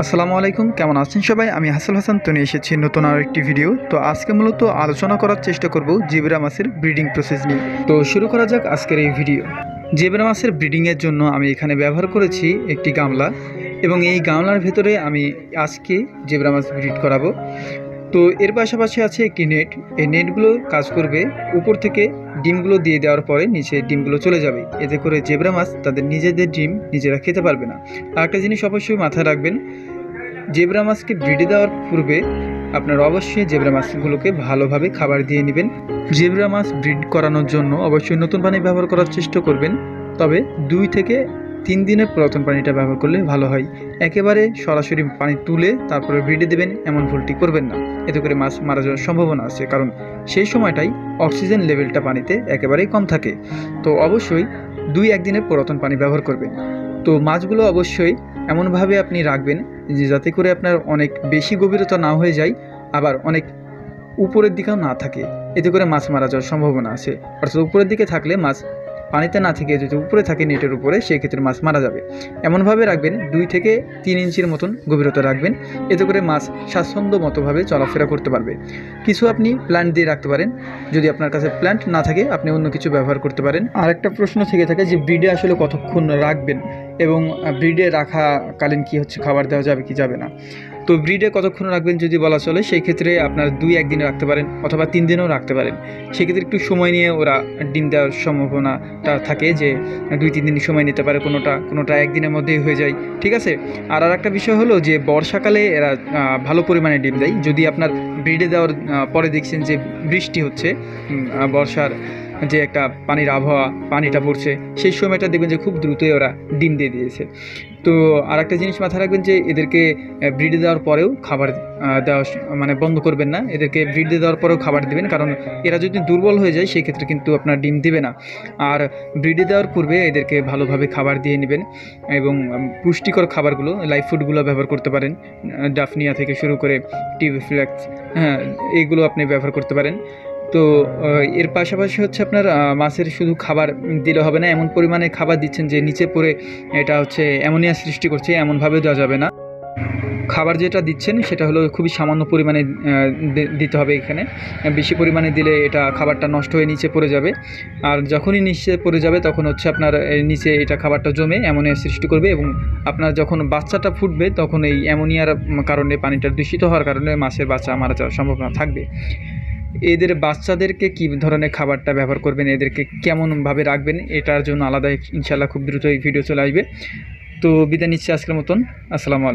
আসসালামু আলাইকুম, কেমন আছেন সবাই? আমি হাসান হাসান তো নিয়ে এসেছি নতুন আর একটি ভিডিও। তো আজকে মূলত আলোচনা করার চেষ্টা করব জেব্রা মাছের ব্রিডিং প্রসেস নিয়ে। তো শুরু করা যাক আজকের এই ভিডিও। জেব্রা মাছের ব্রিডিংয়ের জন্য আমি এখানে ব্যবহার করেছি একটি গামলা, এবং এই গামলার ভেতরে আমি আজকে জেব্রা মাছ ব্রিড করাবো। তো এর পাশাপাশি আছে একটি নেট। এই নেটগুলো কাজ করবে উপর থেকে ডিমগুলো দিয়ে দেওয়ার পরে নিচে ডিমগুলো চলে যাবে, এতে করে জেব্রা মাছ তাদের নিজেদের ডিম নিজেরা খেতে পারবে না। আর একটা জিনিস অবশ্যই মাথায় রাখবেন, জেব্রা মাছকে ব্রিডে দেওয়ার পূর্বে আপনারা অবশ্যই জেব্রা মাছগুলোকে ভালোভাবে খাবার দিয়ে নেবেন। জেব্রা মাছ ব্রিড করানোর জন্য অবশ্যই নতুন পানি ব্যবহার করার চেষ্টা করবেন, তবে 2 থেকে 3 দিনের পুরাতন পানিটা ব্যবহার করলে ভালো হয়। একেবারে সরাসরি পানি তুলে তারপরে ব্রিডে দেবেন এমন ভুলটি করবেন না, এতে করে মাছ মারা যাওয়ার সম্ভাবনা আছে, কারণ সেই সময়টাই অক্সিজেন লেভেলটা পানিতে একেবারেই কম থাকে। তো অবশ্যই 2-1 দিনের পুরাতন পানি ব্যবহার করবেন। তো মাছগুলো অবশ্যই এমনভাবে আপনি রাখবেন যে যাতে করে আপনার অনেক বেশি গভীরতা না হয়ে যায়, আবার অনেক উপরের দিকেও না থাকে, এতে করে মাছ মারা যাওয়ার সম্ভাবনা আছে। অর্থাৎ উপরের দিকে থাকলে মাছ পানিতে না থেকে যদি উপরে থাকে নেটের উপরে, সেই ক্ষেত্রে মাছ মারা যাবে। এমনভাবে রাখবেন 2 থেকে 3 ইঞ্চির মতন গভীরতা রাখবেন, এতে করে মাছ স্বাচ্ছন্দ্য মতোভাবে চলাফেরা করতে পারবে। কিছু আপনি প্ল্যান্ট দিয়ে রাখতে পারেন, যদি আপনার কাছে প্ল্যান্ট না থাকে আপনি অন্য কিছু ব্যবহার করতে পারেন। আর একটা প্রশ্ন থেকে থাকে যে ব্রিডে আসলে কতক্ষণ রাখবেন, এবং ব্রিডে রাখাকালীন কি হচ্ছে খাবার দেওয়া যাবে কি যাবে না। তো ব্রিডে কতক্ষণ রাখবেন যদি বলা চলে, সেই ক্ষেত্রে আপনার 2-1 দিনে রাখতে পারেন অথবা 3 দিনেও রাখতে পারেন। সেক্ষেত্রে একটু সময় নিয়ে ওরা ডিম দেওয়ার সম্ভাবনাটা থাকে যে 2-3 দিন সময় নিতে পারে, কোনোটা 1 দিনের মধ্যেই হয়ে যায়, ঠিক আছে। আর একটা বিষয় হলো যে বর্ষাকালে এরা ভালো পরিমাণে ডিম দেয়। যদি আপনার ব্রিডে দেওয়ার পরে দেখছেন যে বৃষ্টি হচ্ছে, বর্ষার যে একটা পানির আবহাওয়া, পানিটা পড়ছে, সেই সময়টা দেখবেন যে খুব দ্রুতই ওরা ডিম দিয়ে দিয়েছে। তো আর একটা জিনিস মাথায় রাখবেন যে এদেরকে ব্রিডে দেওয়ার পরেও খাবার দেওয়া মানে বন্ধ করবেন না। এদেরকে ব্রিডে দেওয়ার পরেও খাবার দেবেন, কারণ এরা যদি দুর্বল হয়ে যায় সেই ক্ষেত্রে কিন্তু আপনার ডিম দিবে না। আর ব্রিডে দেওয়ার পূর্বে এদেরকে ভালোভাবে খাবার দিয়ে নেবেন, এবং পুষ্টিকর খাবারগুলো লাইফ ফুডগুলো ব্যবহার করতে পারেন। ডাফনিয়া থেকে শুরু করে টিউবফ্লেক্স, হ্যাঁ, এইগুলো আপনি ব্যবহার করতে পারেন। তো এর পাশাপাশি হচ্ছে আপনার মাছের শুধু খাবার দিলে হবে না, এমন পরিমাণে খাবার দিচ্ছেন যে নিচে পড়ে এটা হচ্ছে অ্যামোনিয়া সৃষ্টি করছে, এমনভাবে দেওয়া যাবে না। খাবার যেটা দিচ্ছেন সেটা হলো খুবই সামান্য পরিমাণে দিতে হবে। এখানে বেশি পরিমাণে দিলে এটা খাবারটা নষ্ট হয়ে নিচে পড়ে যাবে, আর যখনই নিচে পড়ে যাবে তখন হচ্ছে আপনার নিচে এটা খাবারটা জমে অ্যামোনিয়া সৃষ্টি করবে, এবং আপনার যখন বাচ্চাটা ফুটবে তখন এই অ্যামোনিয়ার কারণে, পানিটা দূষিত হওয়ার কারণে মাছের বাচ্চা মারা যাওয়ার সম্ভাবনা থাকবে। এদের বাচ্চাদেরকে কী ধরনের খাবারটা ব্যবহার করবেন, এদেরকে কেমনভাবে রাখবেন, এটার জন্য আলাদা ইনশাল্লাহ খুব দ্রুত এই ভিডিও চলে আসবে। তো বিদায় নিচ্ছি আজকের মতন। আসসালামু আলাইকুম।